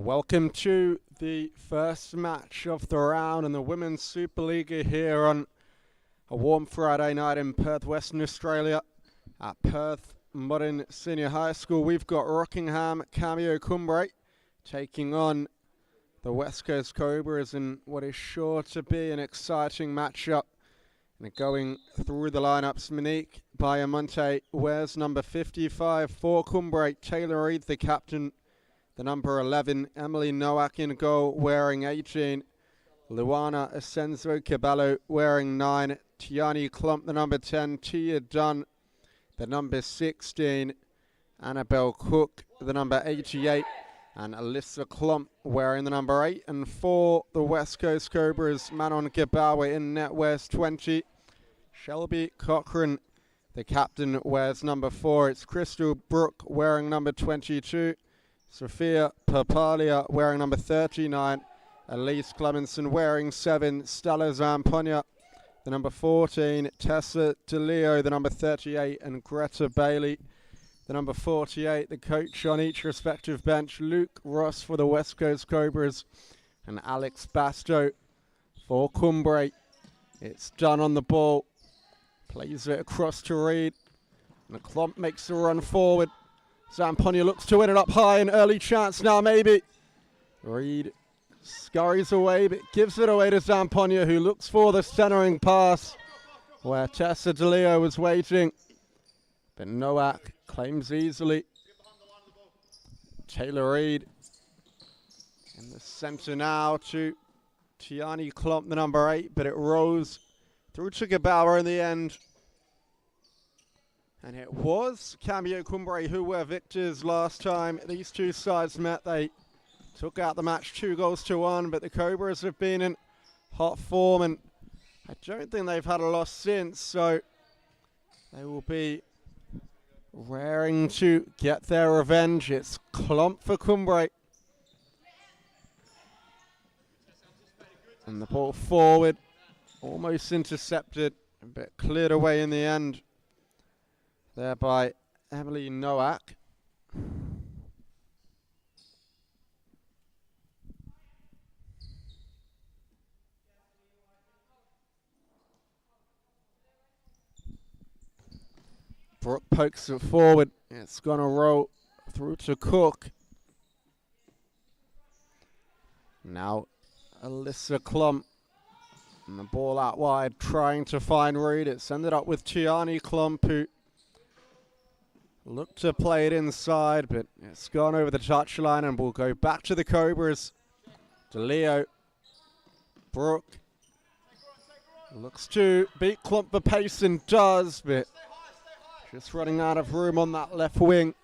Welcome to the first match of the round in the Women's Supa-Liga here on a warm Friday night in Perth, Western Australia at Perth Modern Senior High School. We've got Rockingham Cambio Cumbre taking on the West Coast Cobras in what is sure to be an exciting matchup. And going through the lineups, Monique Bayamonte wears number 55 for Cumbre, Taylor Reid the captain, the number 11, Emily Nowak in goal, wearing 18. Luana Asenzo Caballo wearing 9. Tiani Klump, the number 10. Tia Dunn, the number 16. Annabelle Cook, the number 88. And Alyssa Klump wearing the number 8. And for the West Coast Cobras, Manon Gabawa in net wears 20. Shelby Cochran, the captain, wears number 4. It's Crystal Brook wearing number 22. Sophia Papalia wearing number 39, Elise Clemenson wearing 7, Stella Zamponia, the number 14, Tessa DeLeo, the number 38, and Greta Bailey, the number 48. The coach on each respective bench, Luke Ross for the West Coast Cobras, and Alex Basto for Cumbre. It's done on the ball, plays it across to Reid, and the Klump makes the run forward. Zamponia looks to win it up high, an early chance now maybe. Reid scurries away, but gives it away to Zamponia, who looks for the centering pass where Tessa DeLeo was waiting. But Nowak claims easily. Taylor Reid in the center now to Tiani Klump, the number 8, but it rose through to Gabawa in the end. And it was Cambio Cumbre who were victors last time these two sides met. They took out the match 2-1, but the Cobras have been in hot form, and I don't think they've had a loss since, so they will be raring to get their revenge. It's Klump for Cumbre. And the ball forward, almost intercepted, but cleared away in the end. There by Emily Nowak. Brooke pokes it forward. It's going to roll through to Cook. Now Alyssa Klump. And the ball out wide, trying to find Reid. It's ended up with Tiani Klump, who looked to play it inside, but it's gone over the touchline and will go back to the Cobras. DeLeo. Brooke looks to beat Klump for pace and does, but just running out of room on that left wing.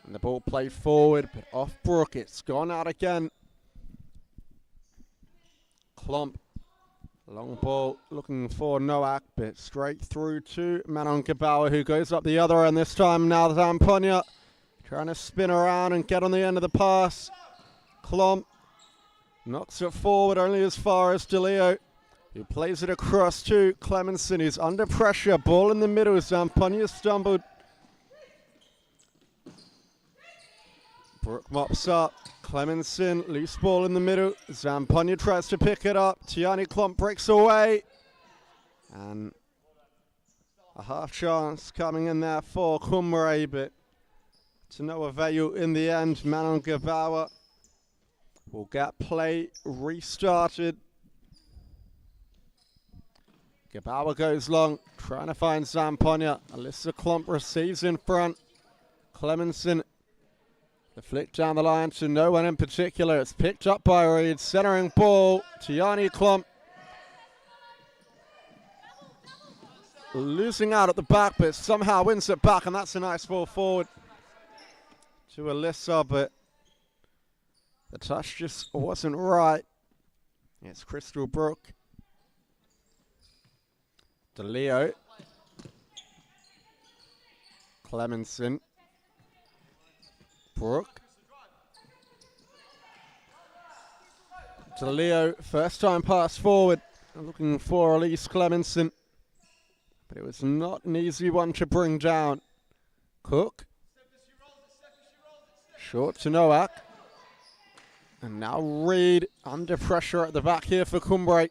And the ball played forward, but off Brooke. It's gone out again. Klump. Long ball looking for Nowak, but straight through to Manon Gabawa, who goes up the other end this time. Now Zamponia trying to spin around and get on the end of the pass. Klump knocks it forward only as far as DeLeo, who plays it across to Clemenson, who's under pressure. Ball in the middle. Zamponia stumbled. Brooke mops up. Clemenson, loose ball in the middle. Zamponia tries to pick it up. Tiani Klump breaks away. And a half chance coming in there for Cumbre, but to no avail in the end. Manon Gabawa will get play restarted. Gabawa goes long, trying to find Zamponia. Alyssa Klump receives in front. Clemenson, the flick down the line to no one in particular. It's picked up by Reid. Centering ball. Tiani Klump losing out at the back, but somehow wins it back, and that's a nice ball forward to Alyssa, but the touch just wasn't right. It's Crystal Brook. DeLeo. Clemenson. Brooke. DeLeo, first time pass forward, looking for Elise Clemenson, but it was not an easy one to bring down. Cook Short to Nowak. And now Reed under pressure at the back here for Cumbre.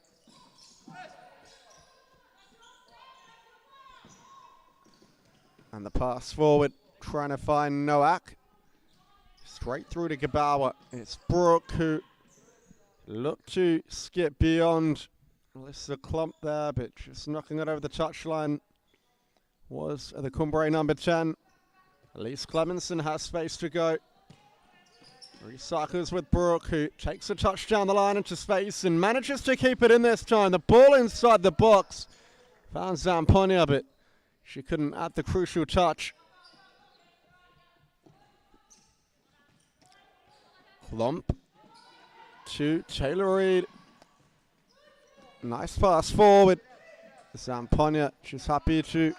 And the pass forward, trying to find Nowak. Straight through to Gabawa. It's Brooke who looked to skip beyond. Well, this is a clump there, but just knocking it over the touchline was the Cumbre number 10. Elise Clemenson has space to go. Recycles with Brooke, who takes a touch down the line into space and manages to keep it in this time. The ball inside the box. Found Zamponia, but she couldn't add the crucial touch. Clump to Taylor Reid. Nice pass forward. Zamponia just happy to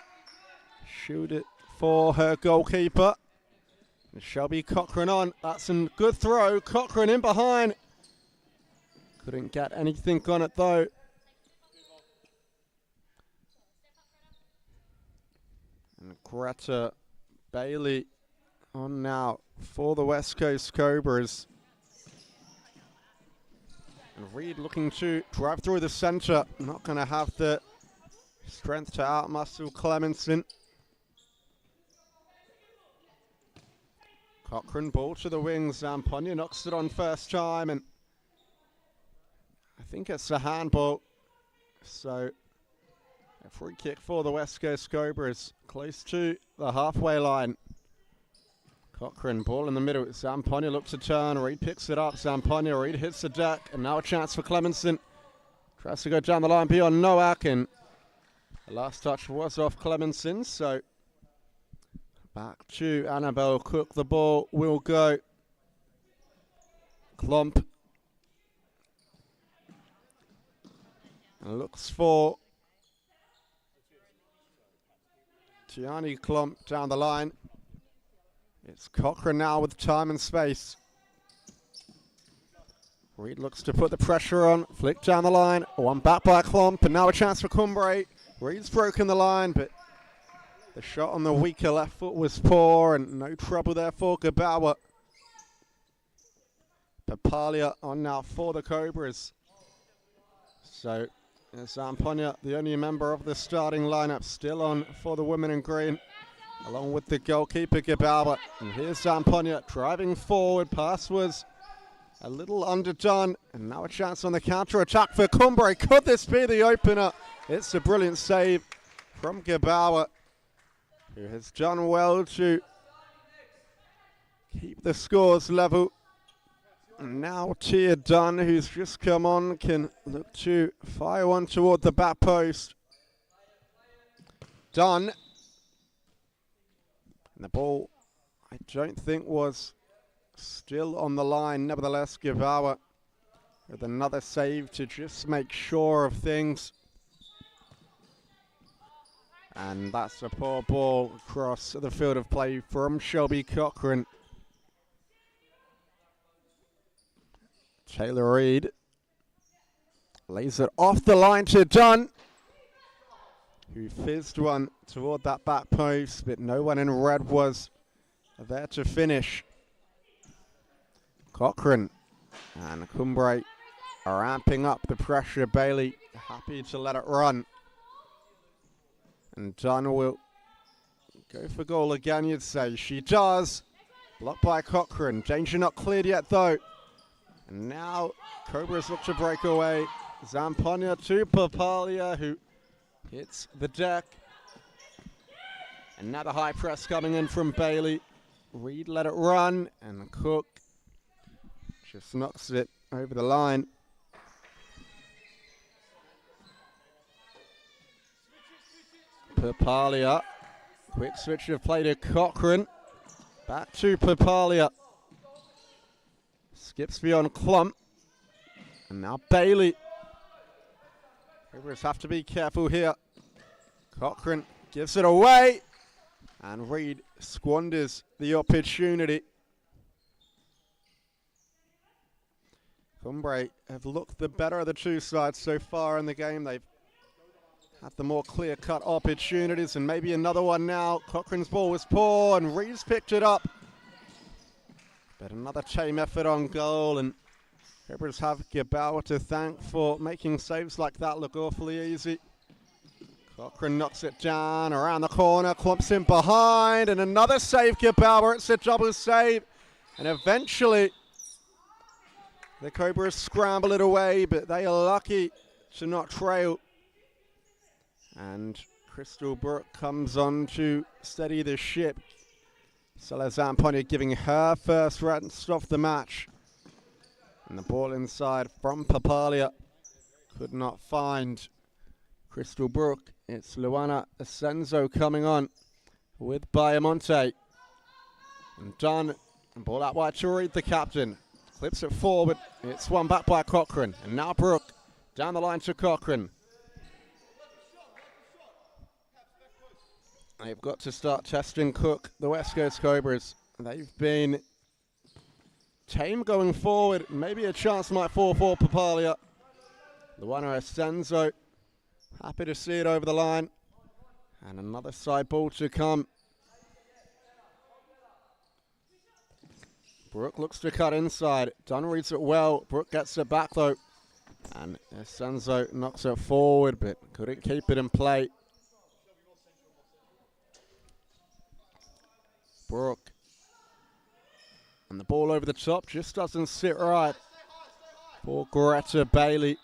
shoot it for her goalkeeper. Shelby Cochran on. That's a good throw. Cochran in behind. Couldn't get anything on it though. And Greta Bailey on now for the West Coast Cobras. And Reed looking to drive through the centre. Not going to have the strength to outmuscle Clemenson. Cochran, ball to the wings. Zamponia knocks it on first time, and I think it's a handball. So a free kick for the West Coast Cobras, close to the halfway line. Cochran, ball in the middle. Zamponia looks to turn. Reed picks it up. Zamponia, Reed hits the deck, and now a chance for Clemenson. Tries to go down the line beyond Nowak, and the last touch was off Clemenson, so back to Annabelle Cook. The ball will go. Klomp. And looks for Tiani Klomp down the line. It's Cochran now with time and space. Reed looks to put the pressure on. Flick down the line. One back by Klomp. And now a chance for Cumbre. Reed's broken the line, but the shot on the weaker left foot was poor, and no trouble there for Gabawa. Papalia on now for the Cobras. So Zamponia, the only member of the starting lineup, still on for the women in green, along with the goalkeeper Gabawa. And here's Zamponia driving forward. Pass was a little underdone, and now a chance on the counter-attack for Cumbre. Could this be the opener? It's a brilliant save from Gabawa, who has done well to keep the scores level. And now Tia Dunn, who's just come on, can look to fire one toward the back post. Dunn. And the ball, I don't think, was still on the line. Nevertheless, Gabawa with another save to just make sure of things. And that's a poor ball across the field of play from Shelby Cochran. Taylor Reid lays it off the line to Dunn, who fizzed one toward that back post, but no one in red was there to finish. Cochran and Cumbre are ramping up the pressure. Bailey happy to let it run. And Dunn will go for goal again, you'd say. She does. Blocked by Cochran. Danger not cleared yet, though. And now Cobras look to break away. Zamponia to Papalia, who hits the deck. And now the high press coming in from Bailey. Reed let it run, and Cook just knocks it over the line. Papalia, quick switch of play to Cochran. Back to Papalia. Skips beyond Klump. And now Bailey. Cobras have to be careful here. Cochran gives it away. And Reed squanders the opportunity. Cumbre have looked the better of the two sides so far in the game. They've had the more clear-cut opportunities, and maybe another one now. Cochran's ball was poor, and Reed's picked it up. But another team effort on goal, and Cobras have Gabauer to thank for making saves like that look awfully easy. Cochrane knocks it down around the corner, clumps in behind, and another save, Gabauer. It's a double save, and eventually the Cobras scramble it away, but they are lucky to not trail. And Crystal Brook comes on to steady the ship. Salazar Ponte giving her first rest of the match. And the ball inside from Papalia could not find Crystal Brook. It's Luana Asenzo coming on with Bayamonte. And done. And ball out wide to Reed, the captain. Clips it forward. It's won back by Cochrane. And now Brook down the line to Cochrane. They've got to start testing Cook, the West Coast Cobras. They've been tame going forward. Maybe a chance might fall for Papalia. Luana Asenzo, happy to see it over the line. And another side ball to come. Brook looks to cut inside. Dunn reads it well. Brook gets it back though. And Asenzo knocks it forward, but couldn't keep it in play. Brook. And the ball over the top just doesn't sit right for Greta Bailey.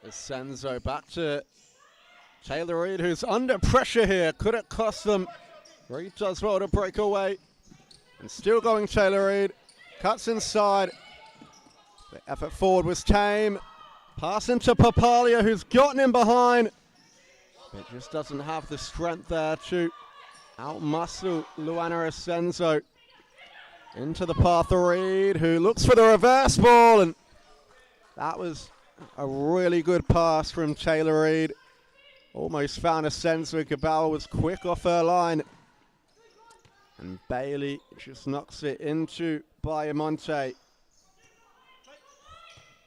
Asenzo back to Taylor Reid, who's under pressure here. Could it cost them? Reid does well to break away. And still going Taylor Reid. Cuts inside. The effort forward was tame. Pass into Papalia, who's gotten in behind. But just doesn't have the strength there to outmuscle Luana Asenzo. Into the path of Reid, who looks for the reverse ball. And that was a really good pass from Taylor Reid. Almost found Asenzo. Gabauer was quick off her line. And Bailey just knocks it into Bayamonte.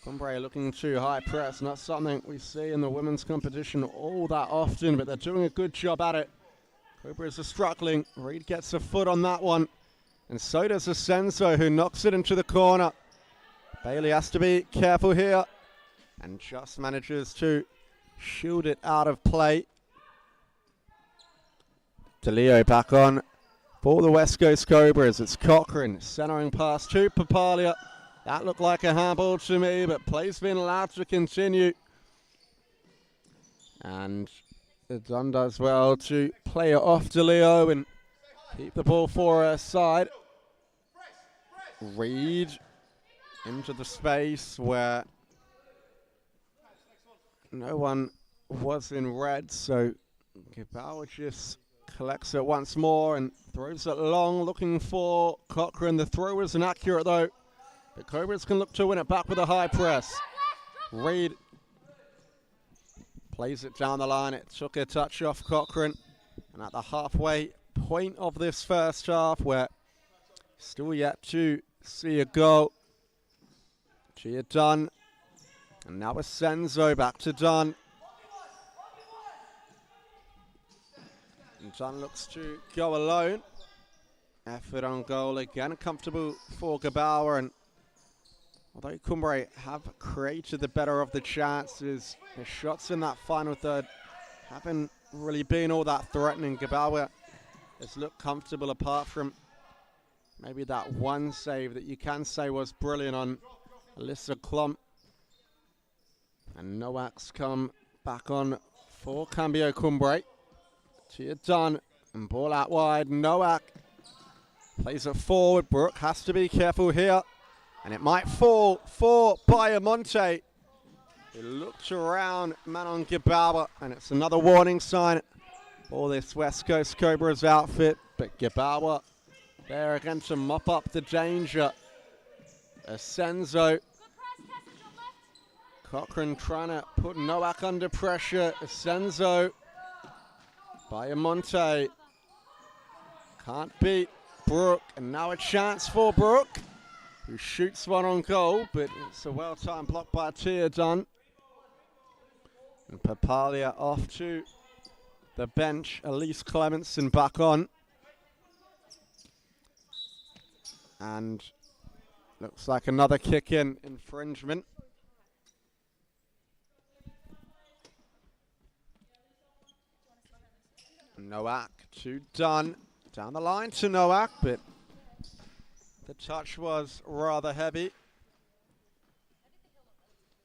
Cumbre looking too high press, not something we see in the women's competition all that often, but they're doing a good job at it. Cobras are struggling. Reid gets a foot on that one, and so does Asenzo, who knocks it into the corner. Bailey has to be careful here, and just manages to shield it out of play. DeLeo back on for the West Coast Cobras. It's Cochrane centering pass to Papalia. That looked like a handball to me, but play's been allowed to continue. And Dunn does well to play it off DeLeo and keep the ball for her side. Reid into the space where no one was in red, so Gabauer just collects it once more and throws it long, looking for Cochrane. The throw was inaccurate though. The Cobras can look to win it back with a high press. Reid plays it down the line. It took a touch off Cochrane. And at the halfway point of this first half, where still yet to see a goal, Gia Dunn. And now Asenzo back to Dunn. And Dunn looks to go alone. Effort on goal again. Comfortable for Gabauer. And although Cumbre have created the better of the chances, the shots in that final third haven't really been all that threatening. Gabauer has looked comfortable apart from maybe that one save that you can say was brilliant on Alyssa Klump. And Nowak's come back on for Cambio Cumbre. Chia Dunn and ball out wide. Nowak plays it forward. Brook has to be careful here. And it might fall for Bayamonte. He looks around Manon Gabauer, and it's another warning sign for this West Coast Cobras outfit. But Gabauer there again to mop up the danger. Asenzo. Cochrane trying to put Nowak under pressure. Asenzo. Bayamonte. Can't beat Brook. And now a chance for Brook, who shoots one on goal, but it's a well-timed block by Tia Dunn. And Papalia off to the bench. Elise Clemenson back on. And looks like another kick-in infringement. Nowak to Dunn. Down the line to Nowak, but the touch was rather heavy.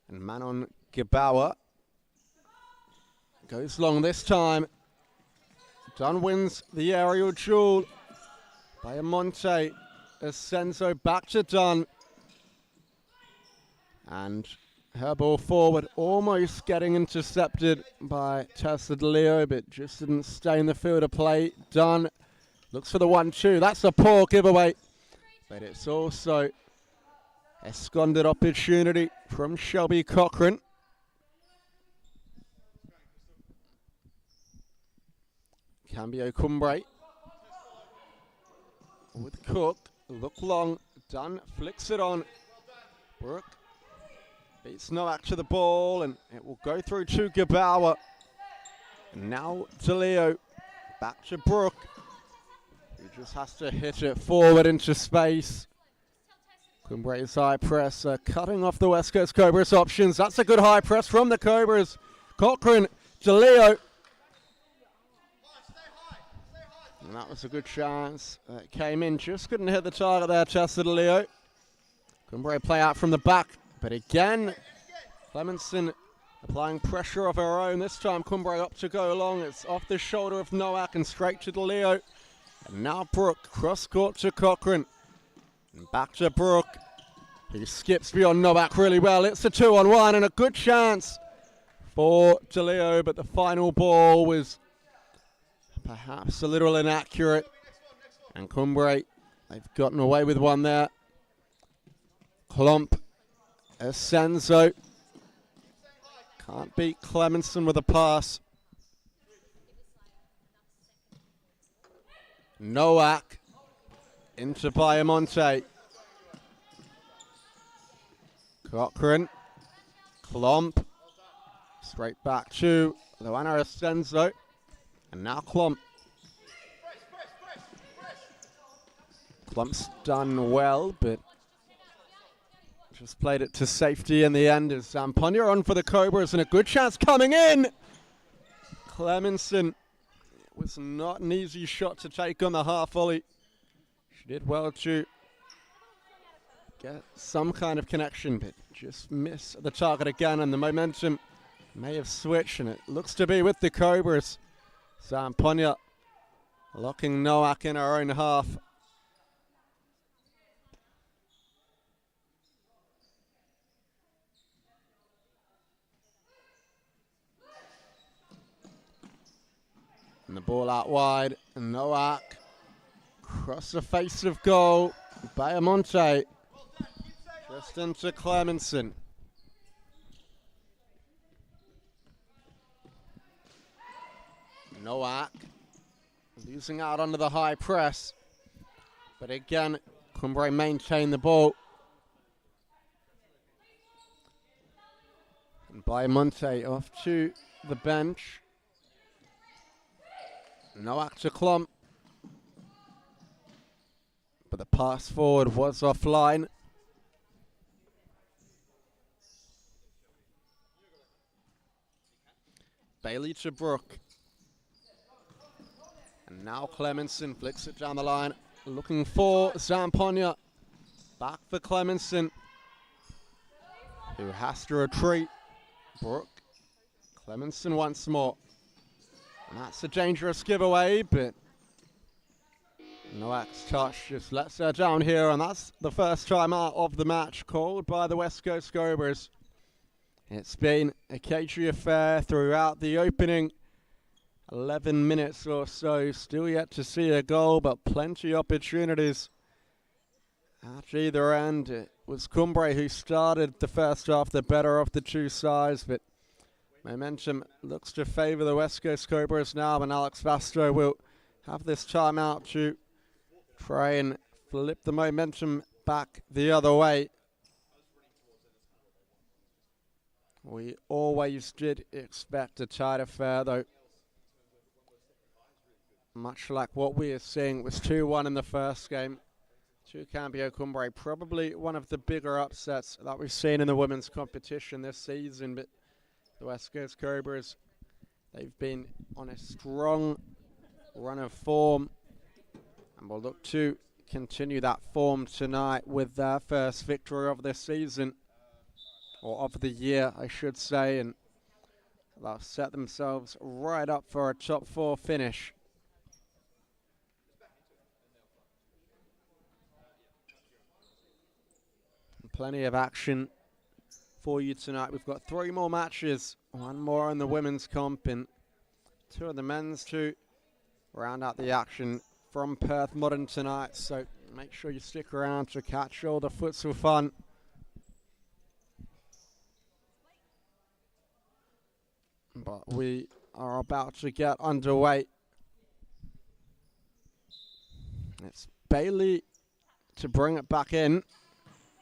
And Manon Gibauer goes long this time. Dunn wins the aerial duel. Bayamonte Ascenso back to Dunn. And her ball forward, almost getting intercepted by Tessa DeLeo, but just didn't stay in the field of play. Dunn looks for the 1-2. That's a poor giveaway, but it's also a squandered opportunity from Shelby Cochran. Cambio Cumbre with Cook. Look long. Dunn flicks it on. Brooke beats Nowak to the ball, and it will go through to Gibauer. And now DeLeo back to Brooke, who just has to hit it forward into space. Cumbre's high press cutting off the West Coast Cobras options. That's a good high press from the Cobras. Cochran, DeLeo. And that was a good chance. It came in, just couldn't hit the target there, Tessa DeLeo. Cumbre play out from the back. But again, Clemenson applying pressure of her own. This time, Cumbre up to go long. It's off the shoulder of Nowak and straight to DeLeo. And now Brooke, cross court to Cochran. And back to Brooke, who skips beyond Nowak really well. It's a 2-on-1 and a good chance for DeLeo, but the final ball was perhaps a little inaccurate. And Cumbre, they've gotten away with one there. Klomp. Ascenso can't beat Clemenson with a pass. Nowak into Bayamonte. Cochran. Klomp. Straight back to Luana Ascenso. And now Klomp. Klomp's done well, but just played it to safety in the end as Zamponia on for the Cobras, and a good chance coming in. Clemenson, it was not an easy shot to take on the half volley. She did well to get some kind of connection, but just missed the target again, and the momentum may have switched, and it looks to be with the Cobras. Zamponia locking Nowak in her own half. And the ball out wide, and Nowak across the face of goal. Bayamonte just into Clemenson. Nowak losing out under the high press, but again, Cumbre maintained the ball. And Bayamonte off to the bench. Nowak to Klomp, but the pass forward was offline. Bailey to Brooke. And now Clemenson flicks it down the line, looking for Zamponia. Back for Clemenson, who has to retreat. Brooke, Clemenson once more. And that's a dangerous giveaway, but Nowak's touch just lets her down here, and that's the first time out of the match called by the West Coast Cobras. It's been a cagey affair throughout the opening 11 minutes or so. Still yet to see a goal, but plenty of opportunities at either end. It was Cumbre who started the first half, the better of the two sides, but momentum looks to favour the West Coast Cobras now, and Alex Vastro will have this time out to try and flip the momentum back the other way. We always did expect a tight affair, though. Much like what we are seeing, it was 2-1 in the first game to Cambio Cumbre. Probably one of the bigger upsets that we've seen in the women's competition this season, but the West Coast Cobras, they've been on a strong run of form, and will look to continue that form tonight with their first victory of the season, or of the year, I should say, and they'll set themselves right up for a top 4 finish. Plenty of action for you tonight. We've got 3 more matches, 1 more in the women's comp and 2 in the men's to round out the action from Perth Modern tonight. So make sure you stick around to catch all the futsal fun. But we are about to get underway. It's Bailey to bring it back in.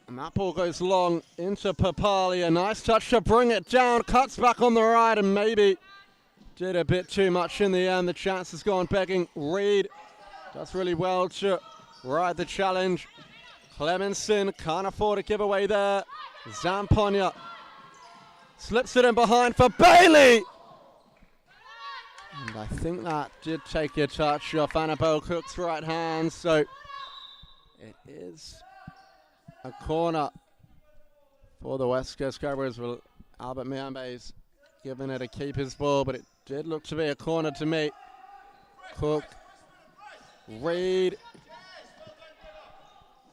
And that ball goes long into Supa-Liga. Nice touch to bring it down. Cuts back on the right and maybe did a bit too much in the end. The chance has gone begging. Reed does really well to ride the challenge. Clemenson can't afford to give away there. Zamponia slips it in behind for Bailey. And I think that did take a touch off Annabelle Cook's right hand. So it is a corner for the West Coast Cobras. Well, Albert Miambe's given it a keeper's ball, but it did look to be a corner to me. Cook, Reed,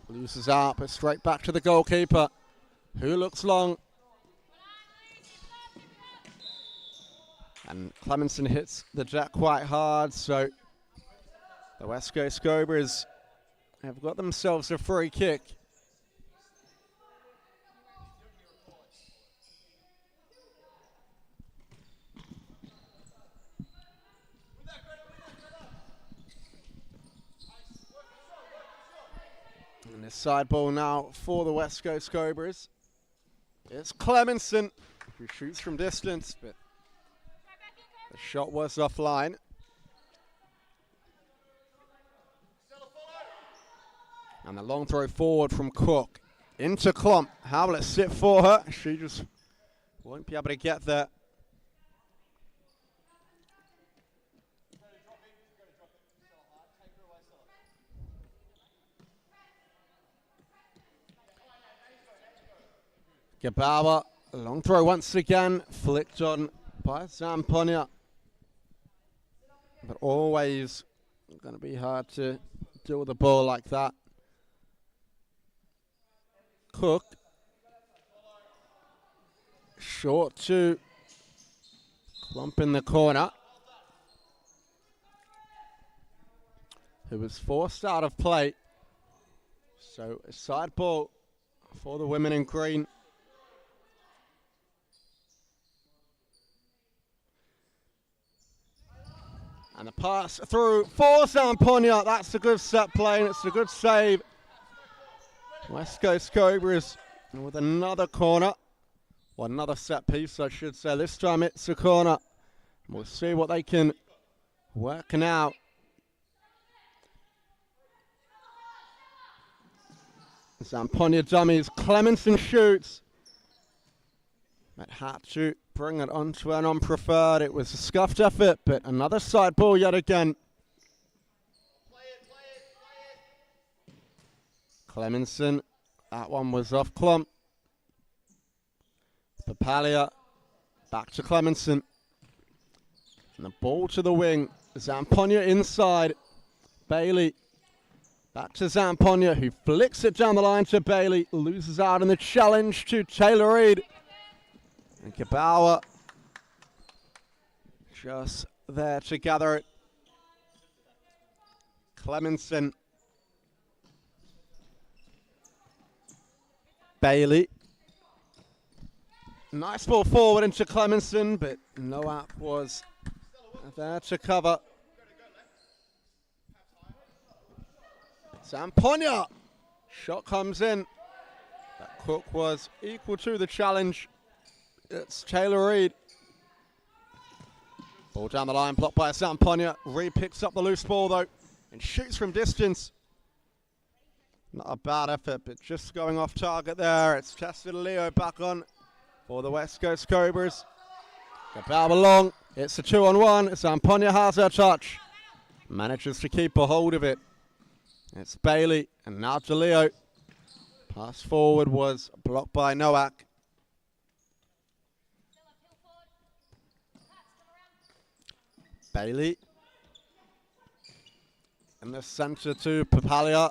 loses out, but straight back to the goalkeeper, who looks long. And Clemenson hits the jack quite hard, so the West Coast Cobras have got themselves a free kick. And this side ball now for the West Coast Cobras. It's Clemenson who shoots from distance, but the shot was offline. And the long throw forward from Cook into Klump. How will it sit for her? She just won't be able to get there. Gabawa, long throw once again, flicked on by Zamponia. But always going to be hard to deal with a ball like that. Cook, short to Klump in the corner, who was forced out of play. So a side ball for the women in green. And the pass through for Zamponia. That's a good set play and it's a good save. West Coast Cobras with another corner. Well, another set piece, I should say. This time it's a corner. We'll see what they can work now. Zamponia dummies. Clemenson shoots. But had to bring it onto an unpreferred. It was a scuffed effort, but another side ball yet again. Clemenson, that one was off Klump. Supa-Liga, back to Clemenson. And the ball to the wing. Zamponia inside. Bailey, back to Zamponia, who flicks it down the line to Bailey. Loses out in the challenge to Taylor Reed. And Gabawa just there to gather it. Clemenson. Bailey. Nice ball forward into Clemenson, but no app was there to cover. Zamponia. Shot comes in. That Cook was equal to the challenge. It's Taylor Reid. Ball down the line, blocked by Zamponia. Reid picks up the loose ball though and shoots from distance. Not a bad effort, but just going off target there. It's Tessa Leo back on for the West Coast Cobras. Gababa long. It's a 2-on-1. Zamponia has her touch. Manages to keep a hold of it. It's Bailey and now DeLeo. Pass forward was blocked by Nowak. Bailey. In the centre to Papalia.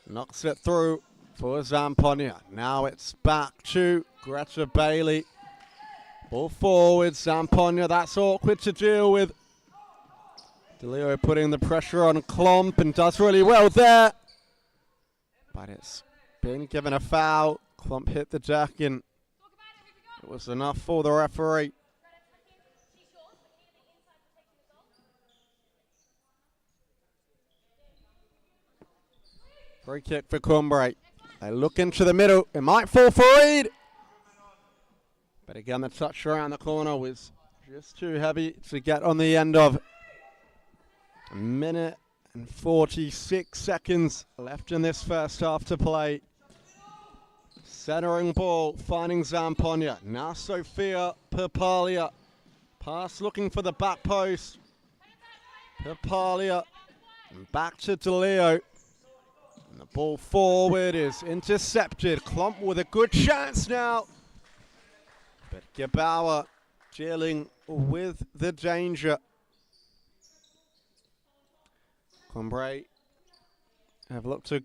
Knocks it through for Zamponia. Now it's back to Greta Bailey. Ball forward, Zamponia. That's awkward to deal with. DeLeo putting the pressure on Klomp and does really well there. But it's been given a foul. Klomp hit the deck and it was enough for the referee. Free kick for Cumbre. They look into the middle. It might fall for Reid. But again, the touch around the corner was just too heavy to get on the end of. A minute and 46 seconds left in this first half to play. Centering ball, finding Zamponia. Now Sophia Papalia. Pass looking for the back post. Papalia. And back to DeLeo. And the ball forward is intercepted. Klomp with a good chance now. But Gebauer dealing with the danger. Cumbre have looked to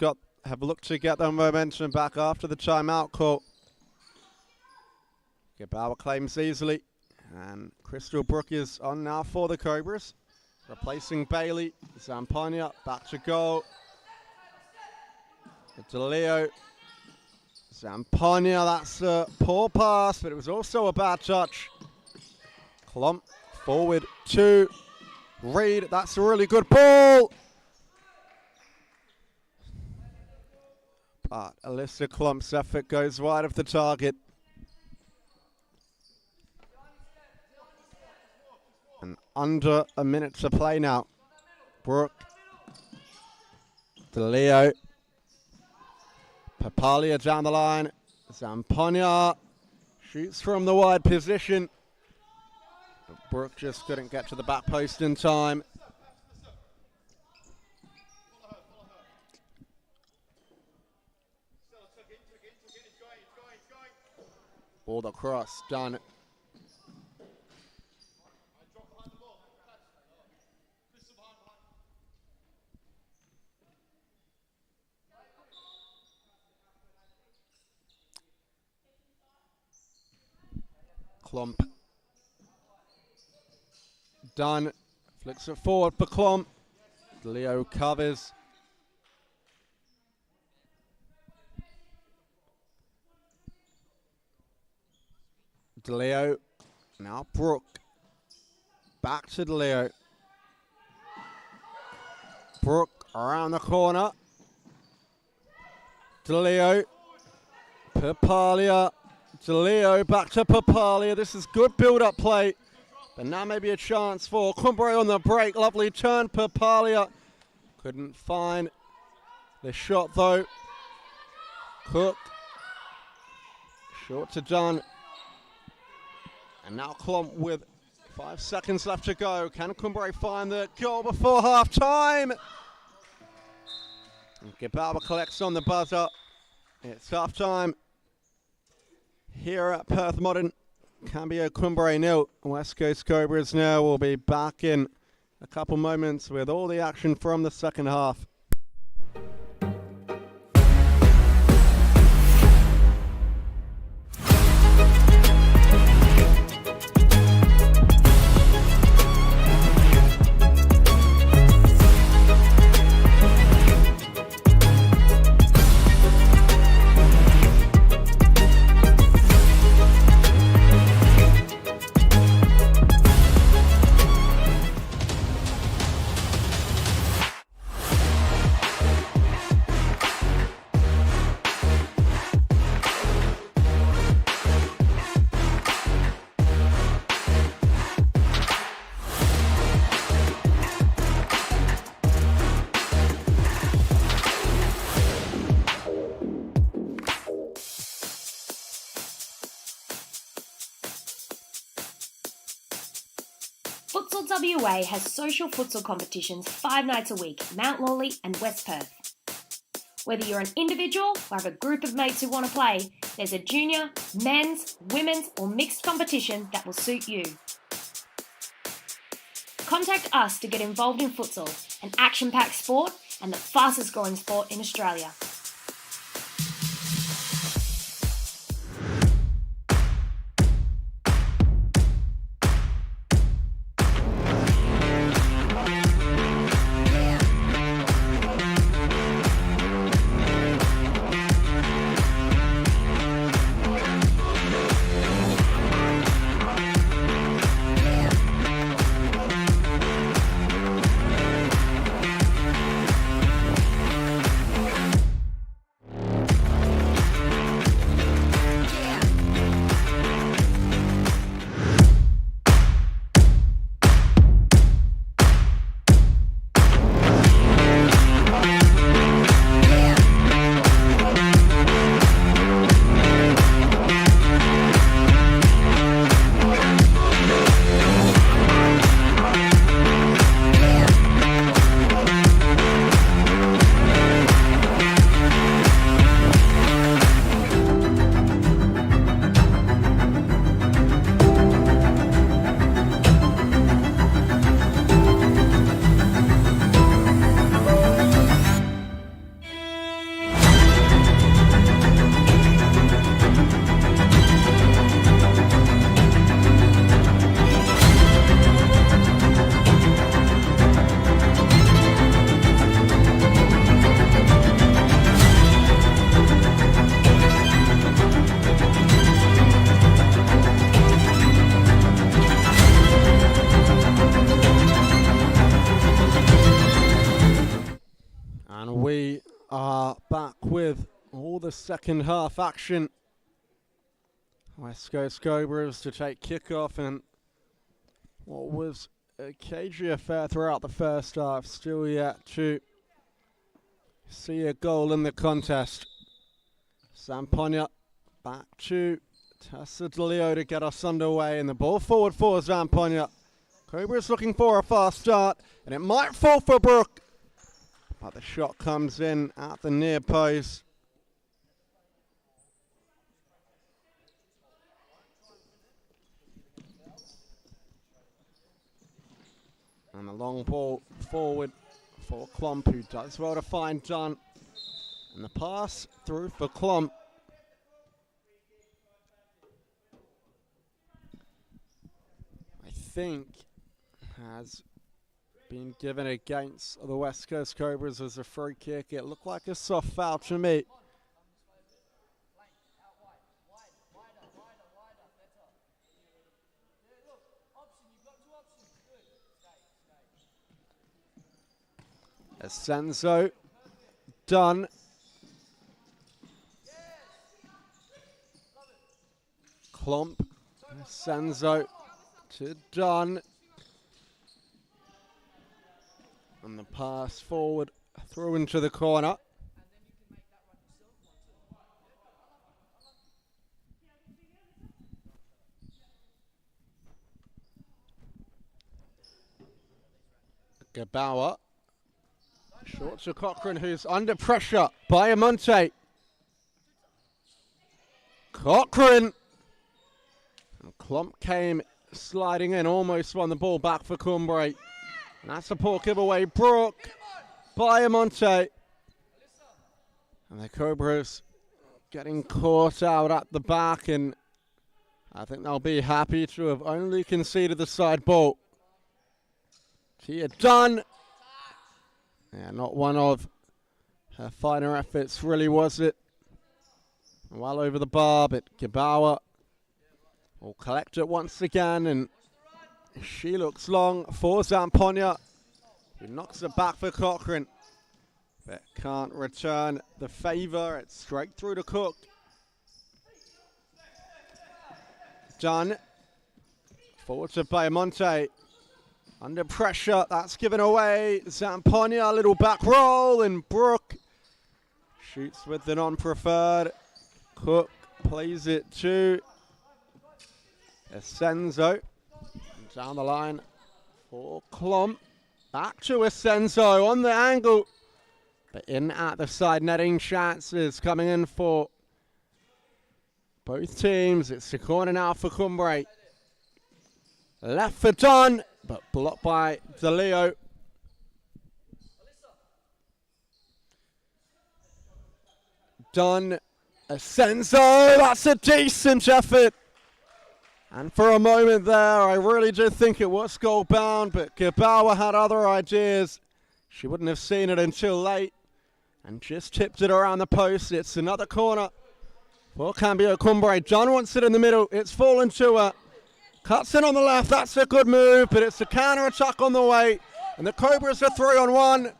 get their momentum back after the timeout call. Gebauer claims easily. And Crystal Brook is on now for the Cobras. Replacing Bailey. Zamponia back to goal. DeLeo. Zamponia, that's a poor pass, but it was also a bad touch. Klomp forward to Reid. That's a really good ball. But Alyssa Klomp's effort goes wide of the target. And under a minute to play now. Brook. DeLeo. Papalia down the line. Zamponia shoots from the wide position. But Brook just couldn't get to the back post in time. Ball across, done. Klomp. Done. Flicks it forward for Klomp. Leo covers. DeLeo. Now Brook. Back to DeLeo. Brook around the corner. DeLeo. Papalia. DeLeo back to Papalia. This is good build-up play. But now maybe a chance for Cumbre on the break. Lovely turn, Papalia. Couldn't find the shot though. Cook. Short to Dunn. And now Klomp with 5 seconds left to go. Can Cumbre find the goal before half-time? Gebauer collects on the buzzer. It's half-time. Here at Perth Modern, Cambio Cumbre 0. West Coast Cobras now will be back in a couple moments with all the action from the second half. WA has social futsal competitions 5 nights a week in Mount Lawley and West Perth. Whether you're an individual or have a group of mates who want to play, there's a junior, men's, women's or mixed competition that will suit you. Contact us to get involved in futsal, an action-packed sport and the fastest growing sport in Australia. We are back with all the second half action. West Coast Cobras to take kickoff, and what was a cagey affair throughout the first half, still yet to see a goal in the contest. Zamponia back to Tessa DeLeo to get us underway, and the ball forward for Zamponia. Cobras looking for a fast start, and it might fall for Brooke. But the shot comes in at the near post. And the long ball forward for Klomp, who does well to find Dunn. And the pass through for Klomp. I think has been given against the West Coast Cobras as a free kick. It looked like a soft foul to me. Asenzo, Dunn. Klomp, Asenzo to Dunn. And the pass forward, through into the corner. Gabawa. Short to Cochrane, who's under pressure by Amonte. Cochrane. And Klomp came sliding in, almost won the ball back for Cumbre. And that's a poor giveaway. Brooke by Amonte. And the Cobras getting caught out at the back, and I think they'll be happy to have only conceded the side ball. Tia Dunn. Yeah, not one of her finer efforts, really, was it? Well over the bar, but Gabawa will collect it once again, and she looks long for Zamponia, who knocks it back for Cochrane, but can't return the favour. It's straight through to Cook. Dunn. Forward to Bayamonte. Under pressure, that's given away. Zamponia, a little back roll, and Brooke shoots with the non-preferred. Cook plays it to Asenzo. Down the line For Klomp. Back to Asenso on the angle. But in at the side netting chances coming in for both teams. It's the corner now for Cumbre. Left for Don, but blocked by DeLeo. Don, Asenso, that's a decent effort. And for a moment there, I really did think it was goal bound, but Gabawa had other ideas. She wouldn't have seen it until late and just tipped it around the post. It's another corner for Cambio Cumbre. Don wants it in the middle. It's fallen to her. Cuts in on the left. That's a good move, but it's a counter-attack on the way. And the Cobras are 3-on-1.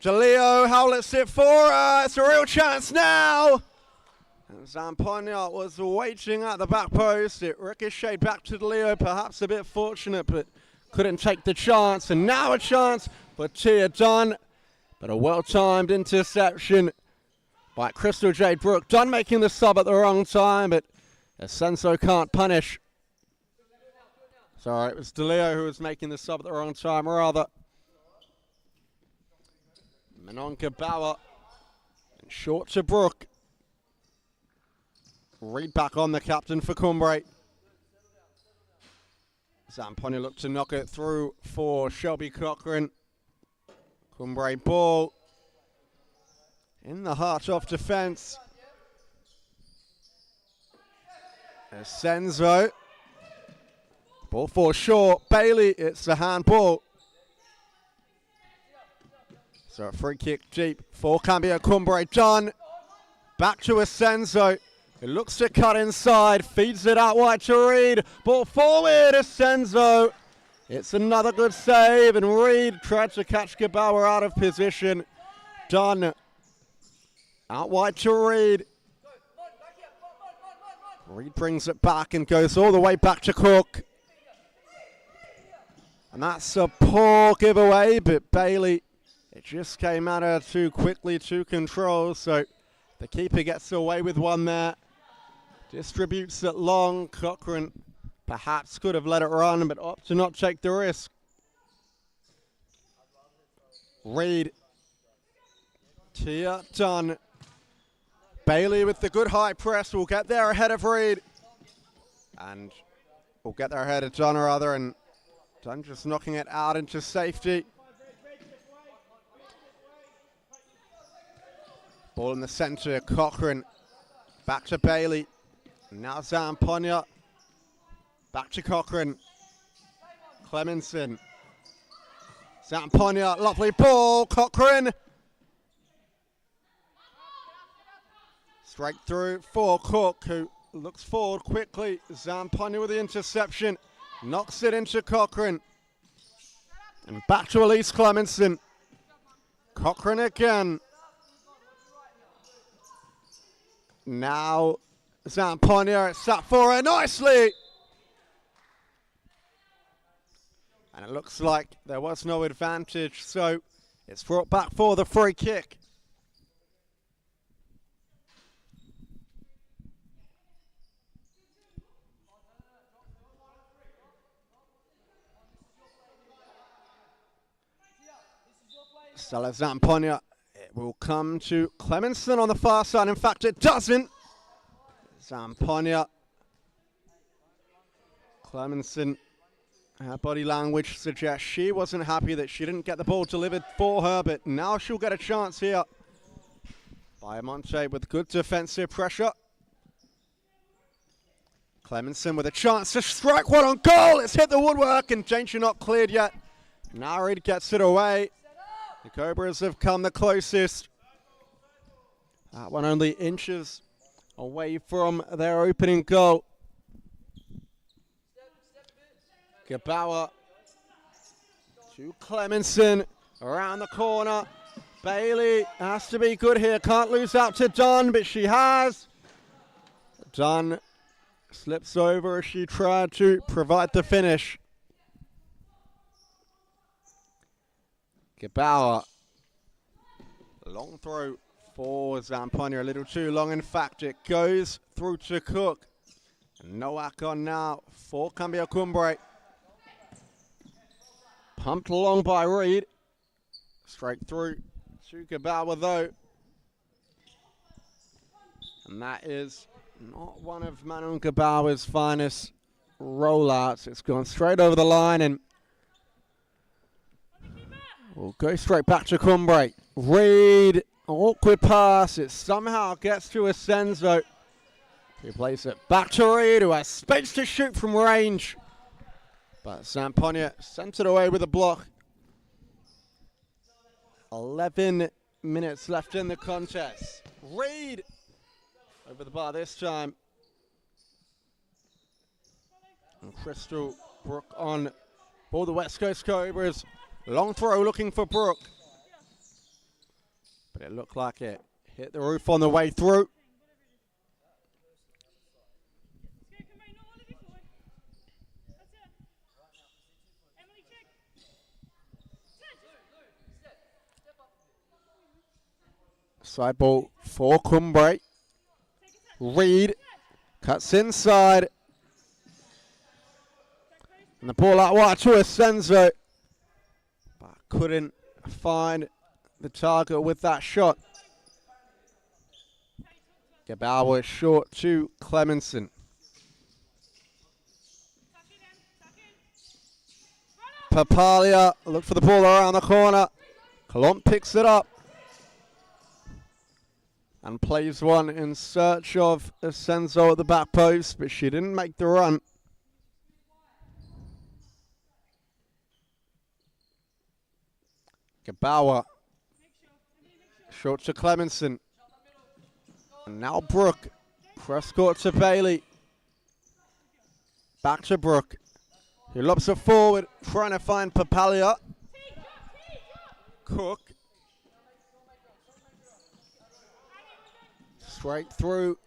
DeLeo howlets it for her. It's a real chance now. And Zamponia was waiting at the back post. It ricocheted back to DeLeo, perhaps a bit fortunate, but couldn't take the chance. And now a chance for Tia Dunn, but a well-timed interception by Crystal Jade Brooke. Dunn making the sub at the wrong time, but Asenso can't punish. Sorry, it was DeLeo who was making the sub at the wrong time, rather. Manon Gabawa, and short to Brooke. Reed back on the captain for Cumbre. Zamponia looked to knock it through for Shelby Cochran. Cumbre ball in the heart of defense. Asenso. Ball for short. Bailey, it's a handball. So a free kick deep for Cambio Cumbre. Done. Back to Asenso. It looks to cut inside, feeds it out wide to Reed. Ball forward, Asenso. It's another good save, and Reed tried to catch Gabawa out of position. Done. Out wide to Reed. Reed brings it back and goes all the way back to Cook. And that's a poor giveaway, but Bailey, it just came at her too quickly to control, so the keeper gets away with one there. Distributes it long. Cochran perhaps could have let it run, but opted to not take the risk. Reed. Tia Dunn. Bailey with the good high press will get there ahead of Reed. And will get there ahead of Dunn rather, and Dunn just knocking it out into safety. Ball in the center, Cochran. Back to Bailey. Now Zamponia. Back to Cochran. Clemenson. Zamponia, lovely ball. Cochran. Straight through for Cook, who looks forward quickly. Zamponia with the interception. Knocks it into Cochran. And back to Elise Clemenson. Cochran again. Now Zamponia, it's sat for her nicely. And it looks like there was no advantage, so it's brought back for the free kick. Stella Zamponia. It will come to Clemenson on the far side. In fact, it doesn't. Zamponia. Clemenson. Her body language suggests she wasn't happy that she didn't get the ball delivered for her, but now she'll get a chance here. Biamonte with good defensive pressure. Clemenson with a chance to strike one on goal. It's hit the woodwork and danger not cleared yet. Now Reed gets it away. The Cobras have come the closest. That one only inches away from their opening goal. Gabawa to Clemenson around the corner. Bailey has to be good here. Can't lose out to Dunn, but she has. Dunn slips over as she tried to provide the finish. Gabawa. Long throw for Zamponia. A little too long, in fact. It goes through to Cook. And Nowak on now for Cambio Cumbre. Pumped along by Reed. Straight through to Gabawa though. And that is not one of Manon Gabawa's finest rollouts. It's gone straight over the line and will go straight back to Cumbre. Reed, awkward pass. It somehow gets to Asenzo. He plays it back to Reed, who has space to shoot from range. But Zamponia sent it away with a block. 11 minutes left in the contest. Reed over the bar this time. And Crystal Brook on for the West Coast Cobras. Long throw looking for Brook. But it looked like it hit the roof on the way through. Side ball for Cumbre. Reed cuts inside. And the ball out wide to Asenzo. But couldn't find the target with that shot. Gabawa short to Clemenson. Papalia look for the ball around the corner. Colomb picks it up. And plays one in search of Asenzo at the back post, but she didn't make the run. Gabawa. Short to Clemenson. And now Brook. Cross court to Bailey. Back to Brook. He lobs it forward, trying to find Papalia. Cook. Straight through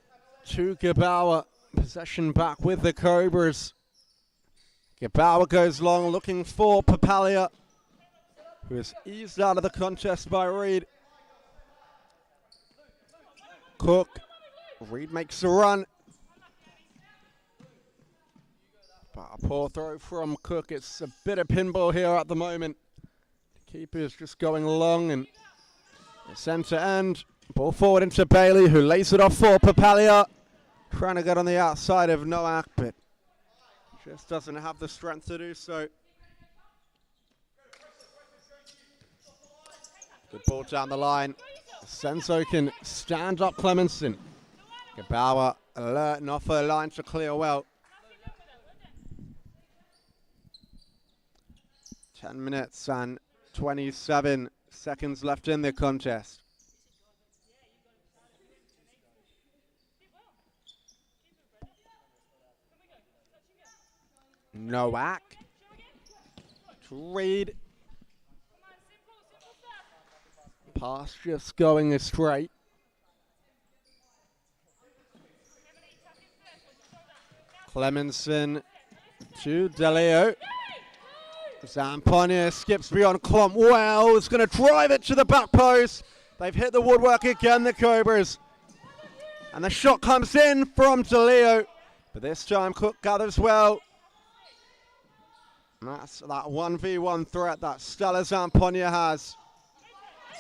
to Gabawa. Possession back with the Cobras. Gabawa goes long, looking for Papalia, who is eased out of the contest by Reed. Cook. Reed makes a run. But a poor throw from Cook. It's a bit of pinball here at the moment. The keeper's just going long and centre end. Ball forward into Bailey, who lays it off for Papalia. Trying to get on the outside of Noak, but just doesn't have the strength to do so. Good ball down the line. Senso can stand up Clemenson. Gabawa alert and off her line to clear well. 10 minutes and 27 seconds left in the contest. Noak to Reed. Pass just going astray. Clemenson to DeLeo. Zamponia skips beyond Klomp. Well, it's going to drive it to the back post. They've hit the woodwork again, the Cobras. And the shot comes in from DeLeo. But this time Cook gathers well. And that's that 1v1 threat that Stella Zamponia has.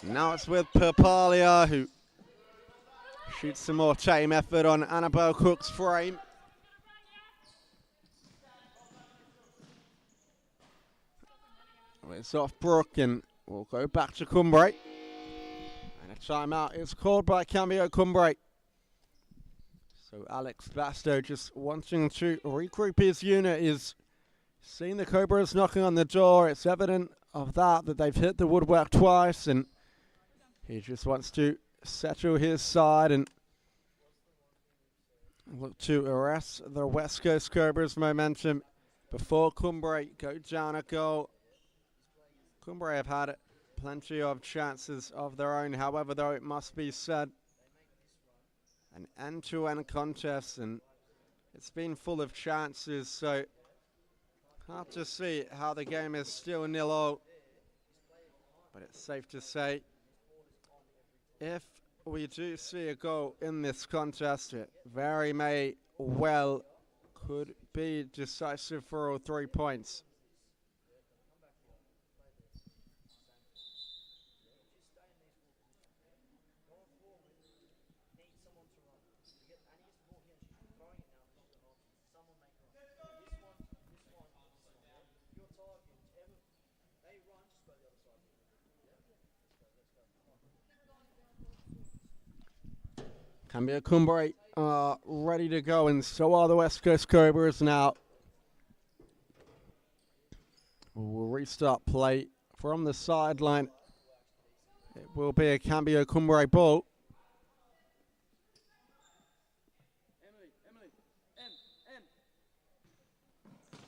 Now it's with Papalia, who shoots some more tame effort on Annabelle Cook's frame. It's off Brook and we'll go back to Cumbre. And a timeout is called by Cambio Cumbre. So Alex Basto, just wanting to regroup his unit, is seeing the Cobras knocking on the door. It's evident of that they've hit the woodwork twice, and he just wants to settle his side and look to arrest the West Coast Cobras' momentum before Cumbre go down a goal. Cumbre have had plenty of chances of their own. However, though, it must be said, an end-to-end contest, and it's been full of chances, so hard to see how the game is still 0-0. But it's safe to say, if we do see a goal in this contest, it very may well could be decisive for all 3 points. Cambio Cumbre are ready to go, and so are the West Coast Cobras now. We'll restart play from the sideline. It will be a Cambio Cumbre ball.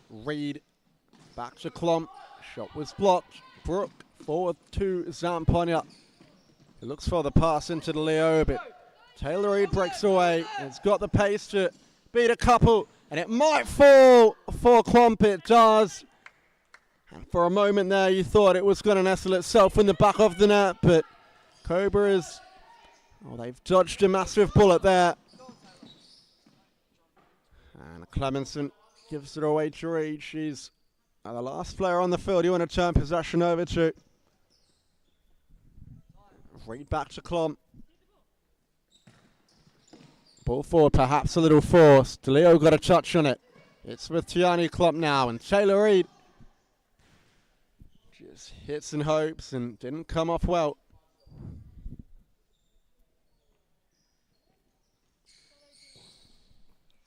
Reed back to Klomp. Shot was blocked. Brooke forward to Zamponia. He looks for the pass into the Leo, but Taylor Reed breaks away. It's got the pace to beat a couple, and it might fall for Klomp. It does. And for a moment there, you thought it was going to nestle itself in the back of the net, but Cobras, they've dodged a massive bullet there. And Clemenson gives it away to Reed. She's the last player on the field you want to turn possession over to. Reed back to Klomp. Ball forward, perhaps a little forced. DeLeo got a touch on it. It's with Tiani Klomp now, and Taylor Reed just hits and hopes and didn't come off well.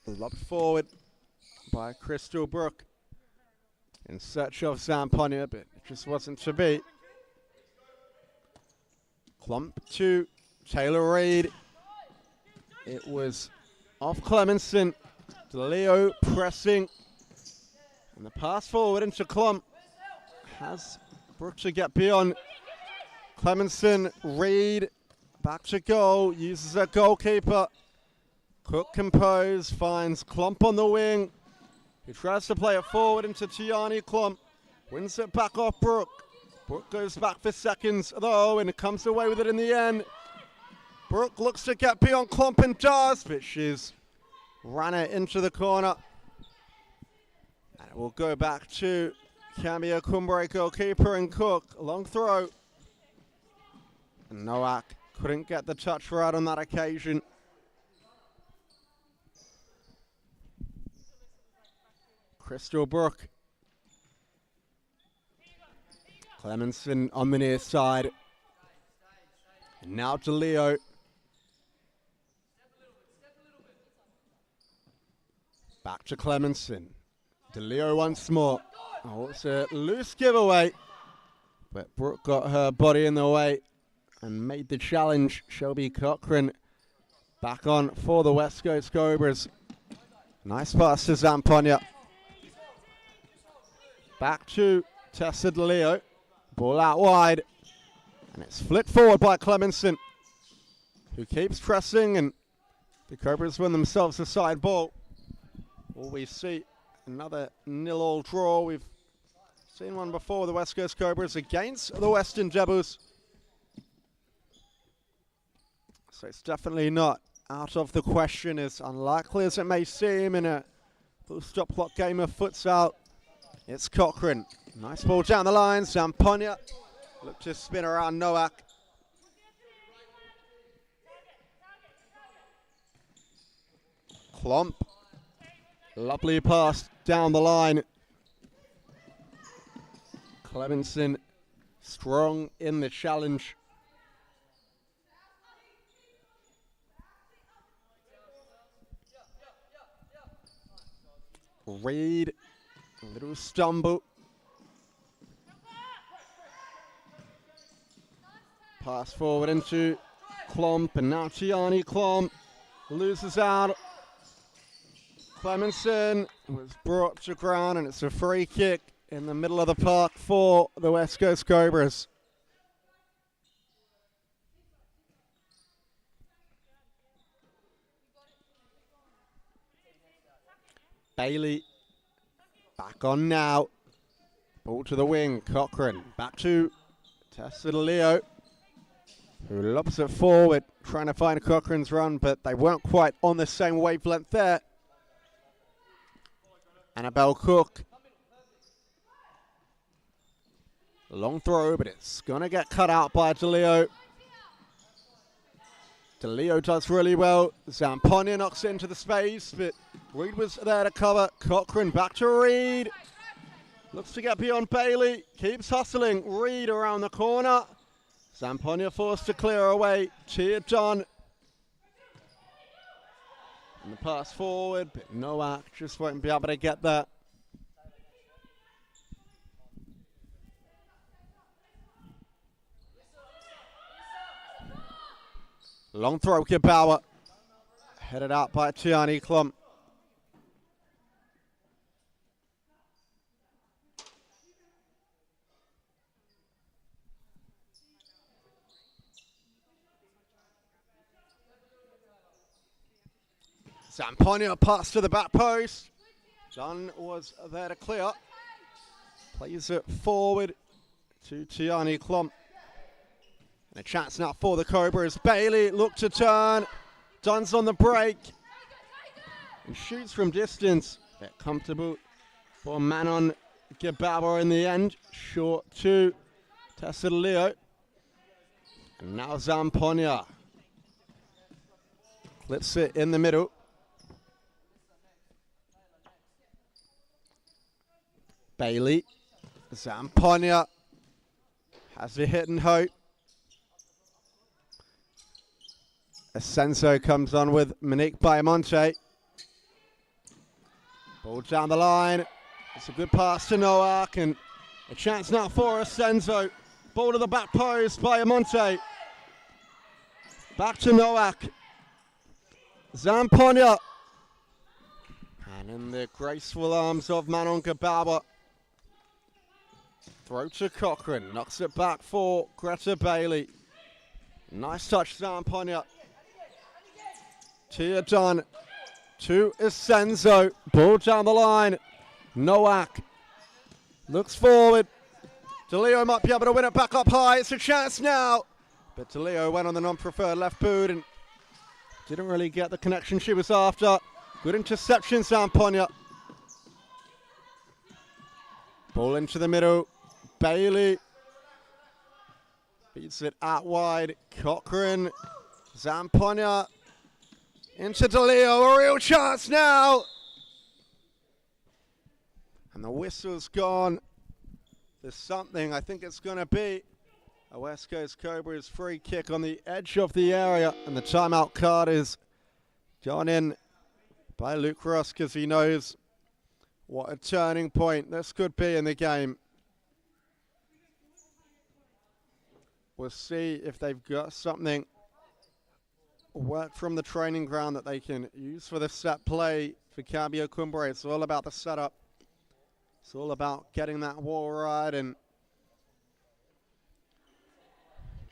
Lobbed forward by Crystal Brook in search of Zamponia, but it just wasn't to be. Klomp to Taylor Reed. It was off Clemenson. DeLeo pressing. And the pass forward into Klomp. Has Brook to get beyond. Clemenson, Reed, back to goal. Uses a goalkeeper. Cook composed, finds Klomp on the wing. He tries to play it forward into Tiani Klomp. Wins it back off Brook. Brook goes back for seconds though, and it comes away with it in the end. Brook looks to get beyond Klomp and does, but she's ran it into the corner. And it will go back to Cambio Cumbre goalkeeper and Cook. Long throw. And Nowak couldn't get the touch right on that occasion. Crystal Brook. Clemenson on the near side. And now to Leo. Back to Clemenson. DeLeo once more. Oh, it's a loose giveaway. But Brooke got her body in the way and made the challenge. Shelby Cochran back on for the West Coast Cobras. Nice pass to Zamponia. Back to Tessa DeLeo. Ball out wide. And it's flicked forward by Clemenson, who keeps pressing, and the Cobras win themselves a side ball. Will we see another 0-0 draw? We've seen one before, the West Coast Cobras against the Western Devils. So it's definitely not out of the question, as unlikely as it may seem in a full stop clock game of futsal. It's Cochran. Nice ball down the line. Zamponia look to spin around Nowak. Klomp. Lovely pass down the line. Clemenson strong in the challenge. Reed, a little stumble. Pass forward into Klomp, and now Tiani Klomp loses out. Clemenson was brought to ground, and it's a free kick in the middle of the park for the West Coast Cobras. Bailey back on now. Ball to the wing. Cochran back to Tessa Leo, who lobs it forward, trying to find Cochran's run, but they weren't quite on the same wavelength there. Annabelle Cook. Long throw, but it's going to get cut out by DeLeo. DeLeo does really well. Zamponia knocks it into the space, but Reed was there to cover. Cochran back to Reed. Looks to get beyond Bailey. Keeps hustling. Reed around the corner. Zamponia forced to clear away. Tia Dunn. And the pass forward, but Nowak just won't be able to get that. Long throw, Gebauer. Headed out by Tiani Klum. Zamponia pass to the back post. John was there to clear. Plays it forward to Tiani Klum. And a chance now for the Cobras. Bailey look to turn. Dunn's on the break. And shoots from distance. Bit comfortable for Manon Gebauer in the end. Short to Tessa Leo. And now Zamponia. Clips it in the middle. Bailey. Zamponia has a hit and hope. Asenso comes on with Monique Biamonte. Ball down the line. It's a good pass to Nowak, and a chance now for Asenso. Ball to the back post, Biamonte. Back to Nowak. Zamponia. And in the graceful arms of Manon Gebauer. Throw to Cochrane. Knocks it back for Greta Bailey. Nice touch, Zamponia. Tia Dunn to Asenso. Ball down the line. Nowak looks forward. DeLeo might be able to win it back up high. It's a chance now. But DeLeo went on the non-preferred left boot and didn't really get the connection she was after. Good interception, Zamponia. Ball into the middle. Bailey beats it out wide. Cochrane. Zamponia. Into DeLeo, a real chance now. And the whistle's gone. There's something, I think it's going to be a West Coast Cobras free kick on the edge of the area. And the timeout card is gone in by Luke Ross because he knows what a turning point this could be in the game. We'll see if they've got something work from the training ground that they can use for the set play for Cambio Cumbre. It's all about the setup. It's all about getting that wall right and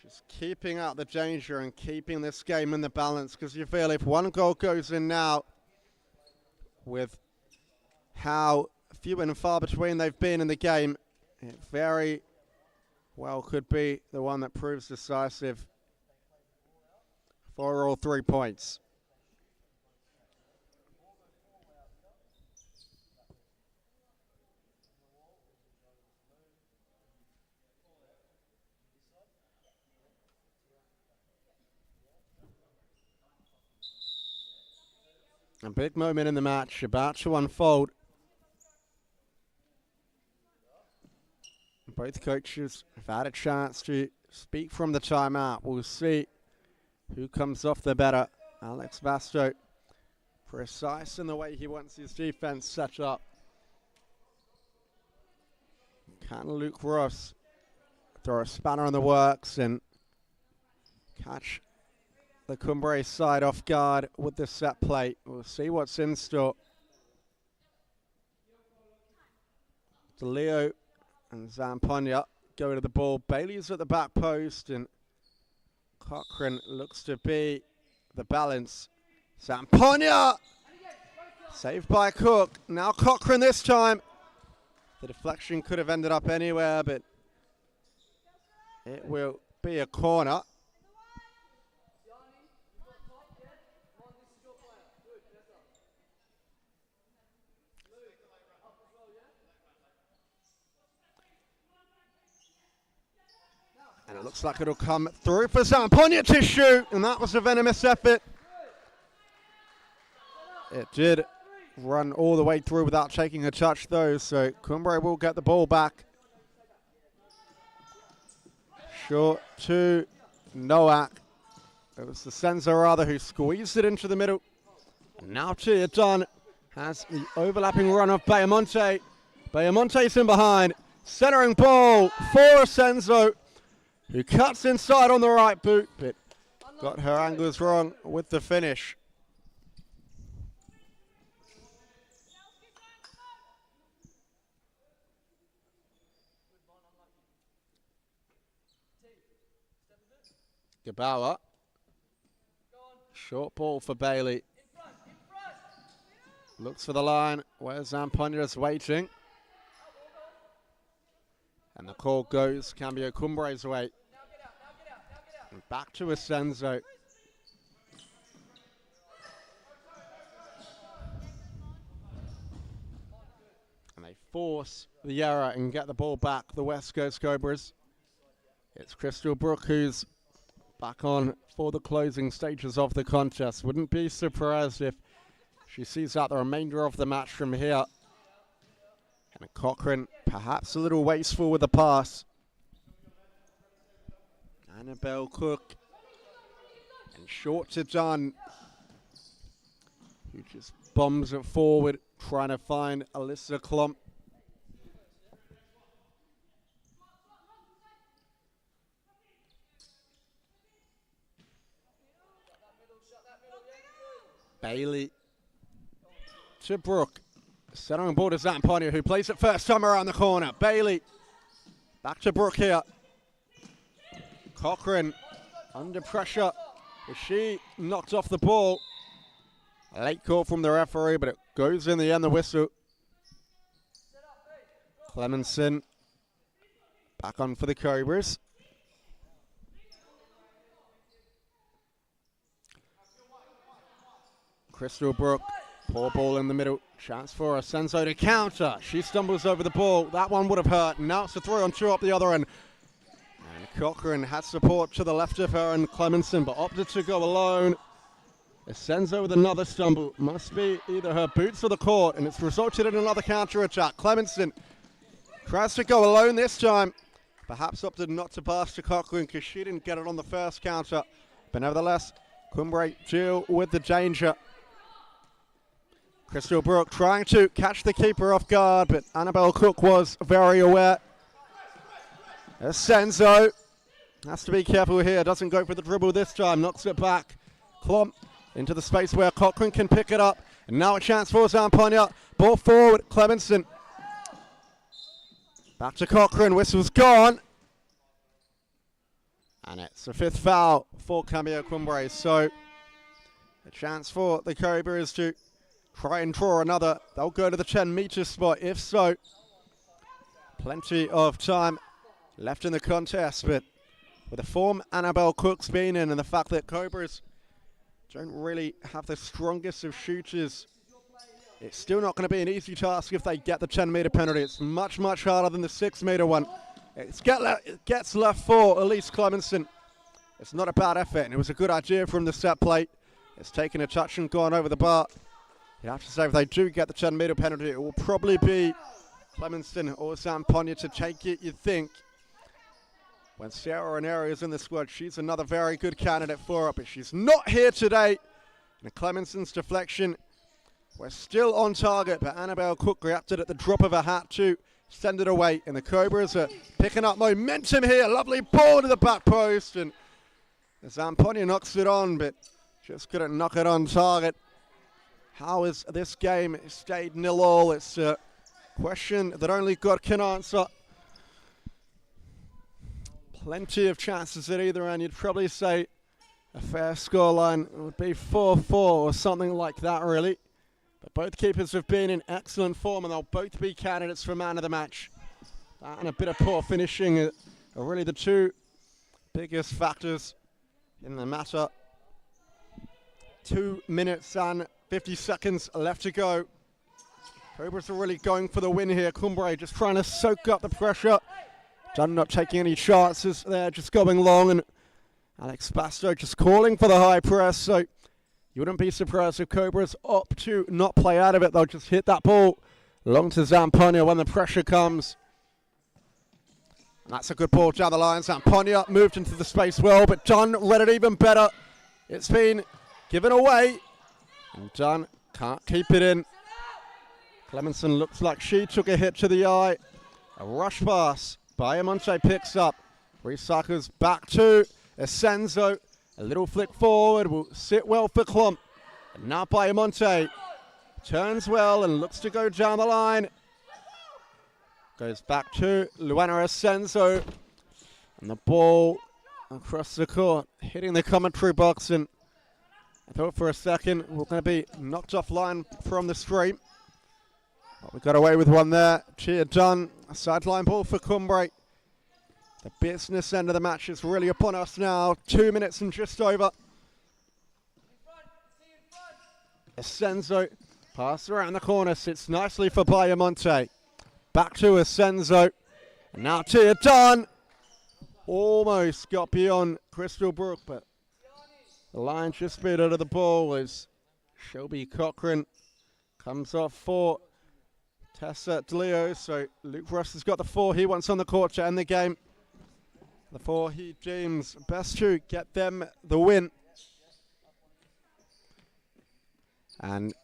just keeping out the danger and keeping this game in the balance, because you feel if one goal goes in now, with how few and far between they've been in the game, it very well could be the one that proves decisive for all 3 points. A big moment in the match about to unfold. Both coaches have had a chance to speak from the timeout. We'll see who comes off the better. Alex Basto, precise in the way he wants his defense set up. Can Luke Ross throw a spanner in the works and catch the Cumbre side off guard with the set play? We'll see what's in store. DeLeo and Zamponia go to the ball. Bailey's at the back post and Cochrane looks to be the balance. Zamponia! Saved by Cook. Now Cochrane this time. The deflection could have ended up anywhere, but it will be a corner. And it looks like it'll come through for Zamponia to shoot, and that was a venomous effort. It did run all the way through without taking a touch though, so Cumbre will get the ball back. Short to Nowak. It was the Senza rather who squeezed it into the middle. Now Tia Dunn has the overlapping run of Bayamonte. Bayamonte's in behind. Centering ball for Senzo, who cuts inside on the right boot, but got her angles wrong with the finish. Gabawa. Short ball for Bailey. Looks for the line where Zampogna's waiting. And the call goes Cambio Cumbre's way. And back to Asenzo. And they force the error and get the ball back, the West Coast Cobras. It's Crystal Brook who's back on for the closing stages of the contest. Wouldn't be surprised if she sees out the remainder of the match from here. And Cochrane perhaps a little wasteful with the pass. Annabelle Cook. And short to Dunn, who just bombs it forward, trying to find Alyssa Klomp. Bailey to Brook. Centering ball to Zampogna, who plays it first time around the corner. Bailey back to Brook here. Cochrane under pressure. Is she knocked off the ball? A late call from the referee, but it goes in the end, the whistle. Clemenson back on for the Cobras. Crystal Brook, poor ball in the middle. Chance for Asenzo to counter. She stumbles over the ball. That one would have hurt. Now it's a 3-on-2 up the other end. And Cochrane had support to the left of her and Clemenson, but opted to go alone. Asenzo with another stumble. Must be either her boots or the court, and it's resulted in another counter-attack. Clemenson tries to go alone this time. Perhaps opted not to pass to Cochrane because she didn't get it on the first counter. But nevertheless, Cumbre deal with the danger. Crystal Brook trying to catch the keeper off guard, but Annabelle Cook was very aware. Asenzo has to be careful here. Doesn't go for the dribble this time. Knocks it back. Klomp into the space where Cochrane can pick it up. And now a chance for Zampogna. Ball forward. Clemenson. Back to Cochrane. Whistle's gone. And it's a fifth foul for Cambio Cumbre. So a chance for the Cobras to try and draw another. They'll go to the 10-meter spot if so. Plenty of time left in the contest, but with the form Annabelle Cook's been in and the fact that Cobras don't really have the strongest of shooters, it's still not going to be an easy task if they get the 10-meter penalty. It's much, much harder than the 6-meter one. It gets left for Elise Clemenson. It's not a bad effort, and it was a good idea from the set plate. It's taken a touch and gone over the bar. You have to say, if they do get the 10-meter penalty, it will probably be Clemenson or Zampogna to take it, you'd think. When Sarah Raneri is in the squad, she's another very good candidate for it, but she's not here today. And Clemenson's deflection, we're still on target, but Annabelle Cook reacted at the drop of a hat to send it away. And the Cobras are picking up momentum here. Lovely ball to the back post, and Zampogna knocks it on, but just couldn't knock it on target. How has this game stayed 0-0? It's a question that only God can answer. Plenty of chances at either end. You'd probably say a fair scoreline would be 4-4 or something like that, really. But both keepers have been in excellent form, and they'll both be candidates for man of the match. That and a bit of poor finishing are really the two biggest factors in the matter. 2 minutes and 50 seconds left to go. Cobras are really going for the win here. Cumbre just trying to soak up the pressure. Dunn not taking any chances there, just going long, and Alex Basto just calling for the high press. So you wouldn't be surprised if Cobras opt to not play out of it. They'll just hit that ball long to Zampogna when the pressure comes. And that's a good ball down the line. Zampogna moved into the space well, but Dunn read it even better. It's been given away. And Dunn can't keep it in. Clemenson looks like she took a hit to the eye. A rush pass. Bayamonte picks up. Recycles back to Asenzo. A little flick forward will sit well for Klump. And now Bayamonte turns well and looks to go down the line. Goes back to Luana Asenzo. And the ball across the court, hitting the commentary box. And I thought for a second we're going to be knocked offline from the stream. But we got away with one there. Cheer done. A sideline ball for Cumbre. The business end of the match is really upon us now. 2 minutes and just over. Asenzo. Pass around the corner. Sits nicely for Bayamonte. Back to Asenzo. And now Tia Dunn. Almost got beyond Crystal Brook, but the line just bit out of the ball as Shelby Cochran comes off for Tessa DeLeo. So Luke Ross has got the 4 he wants on the court to end the game. The 4 he deems best to get them the win. And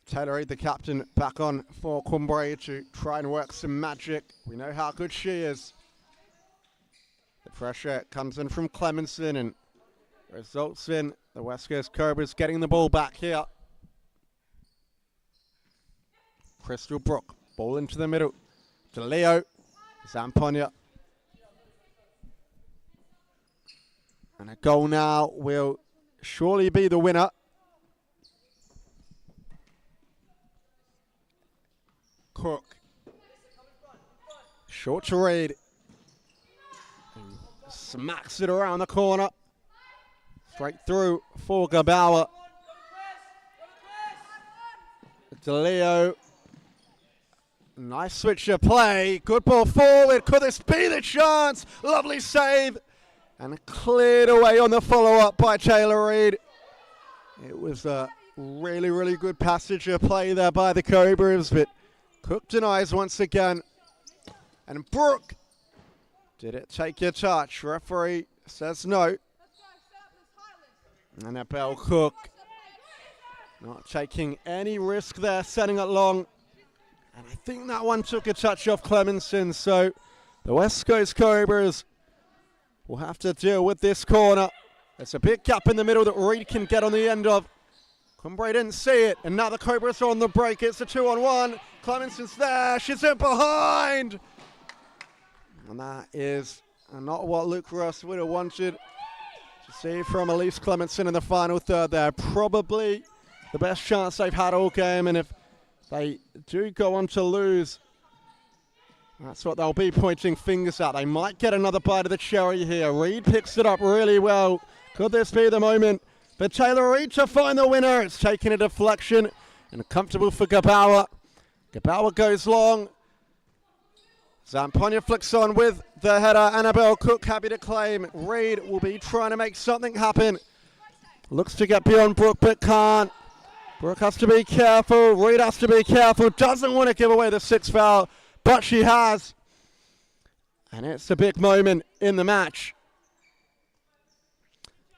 Taylor Reid, the captain, back on for Cumbre to try and work some magic. We know how good she is. The pressure comes in from Clemenson and results in the West Coast Cobras getting the ball back here. Crystal Brook, ball into the middle. DeLeo, Zamponia. And a goal now will surely be the winner. Cook. Short to Reid. Smacks it around the corner. Straight through for Gabawa. DeLeo. Nice switch of play. Good ball forward. Could this be the chance? Lovely save. And cleared away on the follow-up by Taylor Reid. It was a really, really good passage of play there by the Cobras, but Cook denies once again. And Brook. Did it take your touch? Referee says no. Annabelle Cook not taking any risk there, setting it long. And I think that one took a touch off Clemenson, so the West Coast Cobras will have to deal with this corner. There's a big gap in the middle that Reid can get on the end of. Cumbre didn't see it, and now the Cobras are on the break. It's a 2-on-1. Clemenson's there. She's in behind. And that is not what Luke Ross would have wanted to see from Elise Clemenson in the final third there. Probably the best chance they've had all game, and if they do go on to lose, that's what they'll be pointing fingers at. They might get another bite of the cherry here. Reid picks it up really well. Could this be the moment? But Taylor Reid to find the winner. It's taking a deflection and comfortable for Gabawa. Gabawa goes long. Zamponia flicks on with the header. Annabelle Cook happy to claim. Reid will be trying to make something happen. Looks to get beyond Brook, but can't. Brook has to be careful. Reid has to be careful. Doesn't want to give away the 6th foul, but she has. And it's a big moment in the match.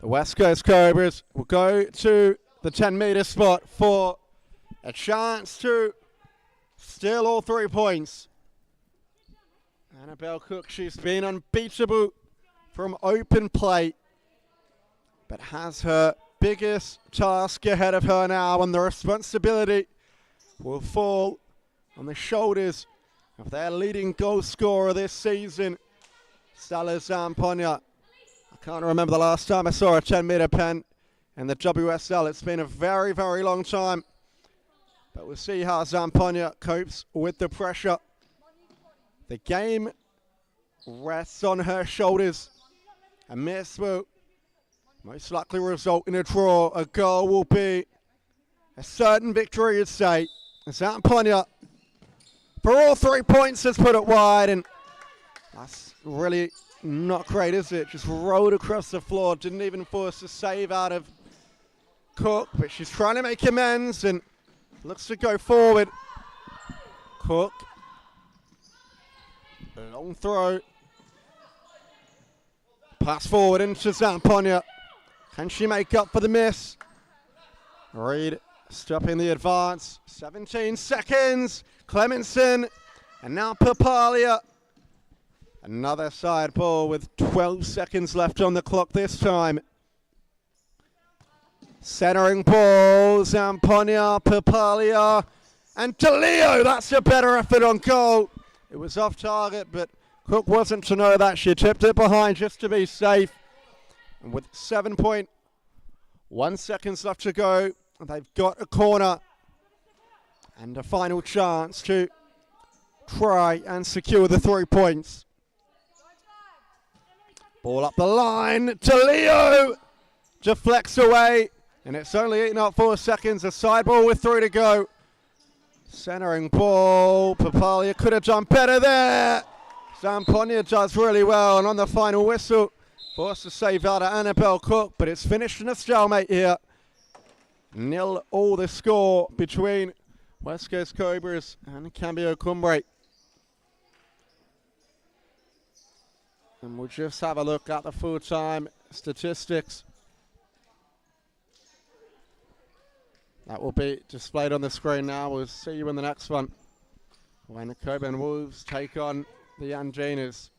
The West Coast Cobras will go to the 10-meter spot for a chance to steal all 3 points. Annabelle Cook, she's been unbeatable from open play, but has her biggest task ahead of her now, and the responsibility will fall on the shoulders of their leading goal scorer this season, Stella Zamponia. I can't remember the last time I saw a 10-meter pen in the WSL. It's been a very, very long time, but we'll see how Zamponia copes with the pressure. The game rests on her shoulders. A miss will most likely result in a draw. A goal will be a certain victory, you'd say. Zamponia, for all 3 points, has put it wide, and that's really not great, is it? Just rolled across the floor. Didn't even force a save out of Cook, but she's trying to make amends and looks to go forward. Cook. Long throw. Pass forward into Zamponia. Can she make up for the miss? Reid stopping the advance. 17 seconds. Clemenson. And now Papalia. Another side ball with 12 seconds left on the clock this time. Centering ball. Zamponia, Papalia. And DeLeo. That's a better effort on goal. It was off target, but Cook wasn't to know that. She tipped it behind just to be safe. And with 7.1 seconds left to go, they've got a corner and a final chance to try and secure the 3 points. Ball up the line. DeLeo deflects away. And it's only 8.4 seconds. A side ball with 3 to go. Centering ball. Papalia could have done better there. Zamponia does really well, and on the final whistle, forced to save out of Annabelle Cook, but it's finished in a stalemate here. 0-0 the score between West Coast Cobras and Cambio Cumbre. And we'll just have a look at the full-time statistics. That will be displayed on the screen now. We'll see you in the next one when the Coburn Wolves take on the Anginas.